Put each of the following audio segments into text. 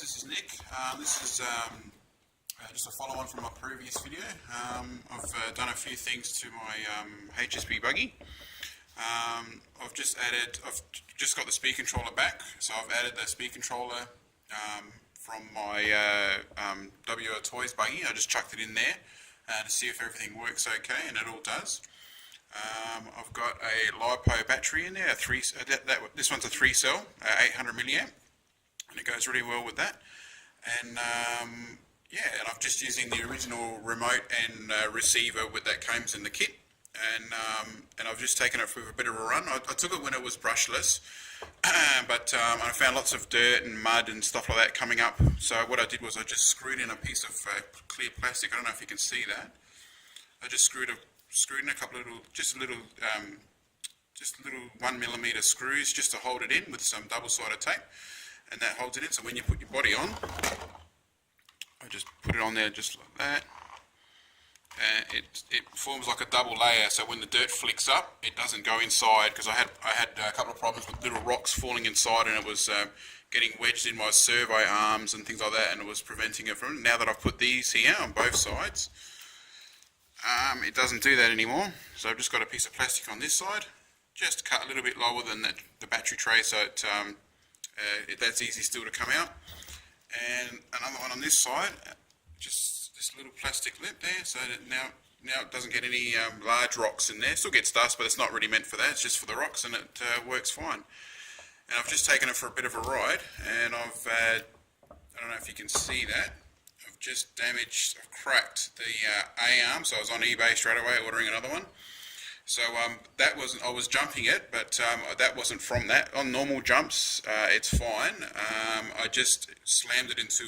this is Nick. This is just a follow-on from my previous video. I've done a few things to my HSP buggy. I've just got the speed controller back, so I've added the speed controller from my WO Toys buggy. I just chucked it in there to see if everything works okay, and it all does. I've got a LiPo battery in there, this one's a 3-cell, 800 milliamp, and it goes really well with that. And yeah, and I'm just using the original remote and receiver that comes in the kit, and I've just taken it for a bit of a run. I took it when it was brushless, but I found lots of dirt and mud and stuff like that coming up. So what I did was I just screwed in a piece of clear plastic. I don't know if you can see that. I just screwed in a couple of little 1mm screws just to hold it in with some double-sided tape, and that holds it in. So when you put your body on, I just put it on there just like that, and it forms like a double layer. So when the dirt flicks up, it doesn't go inside, because I had a couple of problems with little rocks falling inside, and it was getting wedged in my survey arms and things like that, and it was preventing it from. Now that I've put these here on both sides, it doesn't do that anymore. So I've just got a piece of plastic on this side, just cut a little bit lower than the battery tray, so that's easy still to come out. And another one on this side, just this little plastic lip there, so that now it doesn't get any large rocks in there. Still gets dust, but it's not really meant for that. It's just for the rocks, and it works fine. And I've just taken it for a bit of a ride, and I don't know if you can see that. I've cracked the A-arm, so I was on eBay straight away ordering another one. So I was jumping it, but that wasn't from that. On normal jumps, it's fine. I just slammed it into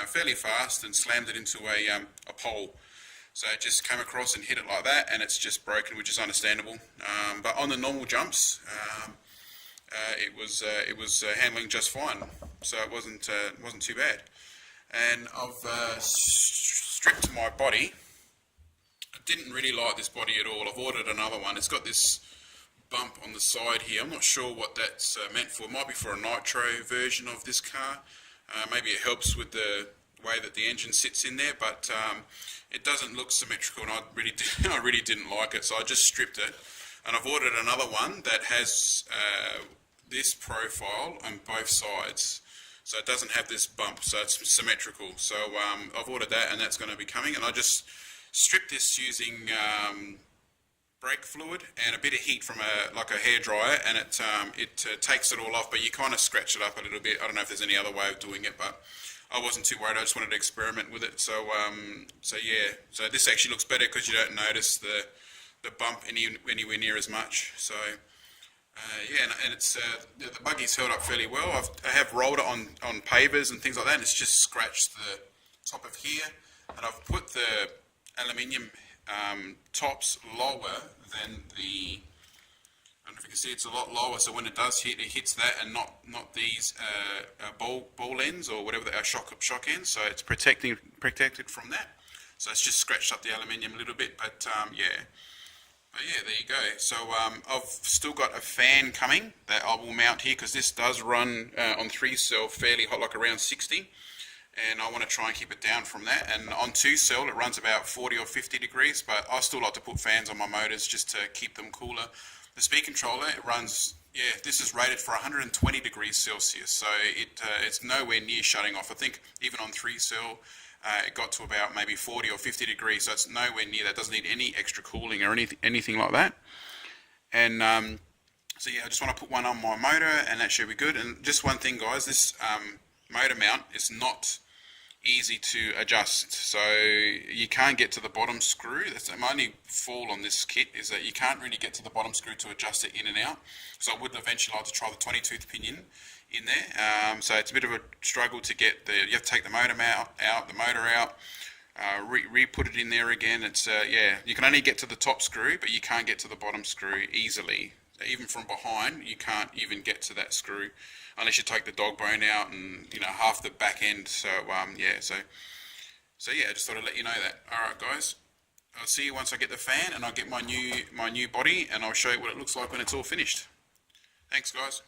fairly fast, and slammed it into a pole. So it just came across and hit it like that, and it's just broken, which is understandable. But on the normal jumps, it was handling just fine. So it wasn't too bad. And I've stripped my body. I didn't really like this body at all. I've ordered another one. It's got this bump on the side here. I'm not sure what that's meant for. It might be for a nitro version of this car. Maybe it helps with the way that the engine sits in there, but it doesn't look symmetrical, and I really didn't like it, so I just stripped it. And I've ordered another one that has this profile on both sides. So it doesn't have this bump, so it's symmetrical. So I've ordered that, and that's going to be coming. And I just stripped this using brake fluid and a bit of heat from like a hairdryer, and it takes it all off. But you kind of scratch it up a little bit. I don't know if there's any other way of doing it, but I wasn't too worried. I just wanted to experiment with it. So yeah. So this actually looks better because you don't notice the bump anywhere near as much. So. Yeah, and it's the buggy's held up fairly well. I have rolled it on pavers and things like that, and it's just scratched the top of here. And I've put the aluminium tops lower than I don't know if you can see, it's a lot lower. So when it does hit, it hits that, and not these ball ends or whatever they are, shock ends. So it's protected from that. So it's just scratched up the aluminium a little bit, but yeah. But yeah, there you go. So I've still got a fan coming that I will mount here, because this does run on 3-cell fairly hot, like around 60, and I want to try and keep it down from that. And on 2-cell it runs about 40 or 50 degrees, but I still like to put fans on my motors just to keep them cooler. The speed controller, it runs, yeah, this is rated for 120 degrees Celsius, so it's nowhere near shutting off. I think even on 3-cell it got to about maybe 40 or 50 degrees, so it's nowhere near that. It doesn't need any extra cooling or anything like that. And so yeah, I just want to put one on my motor, and that should be good. And just one thing, guys, this motor mount is not easy to adjust. So you can't get to the bottom screw. That's my only fall on this kit, is that you can't really get to the bottom screw to adjust it in and out. So I would eventually like to try the 20-tooth pinion in there. So it's a bit of a struggle to get you have to take the motor out, re-put it in there again. It's yeah, you can only get to the top screw, but you can't get to the bottom screw easily. Even from behind, you can't even get to that screw unless you take the dog bone out and half the back end. So yeah, so yeah, I just thought I'd let you know that. All right, guys, I'll see you once I get the fan and I'll get my new body, and I'll show you what it looks like when it's all finished. Thanks, guys.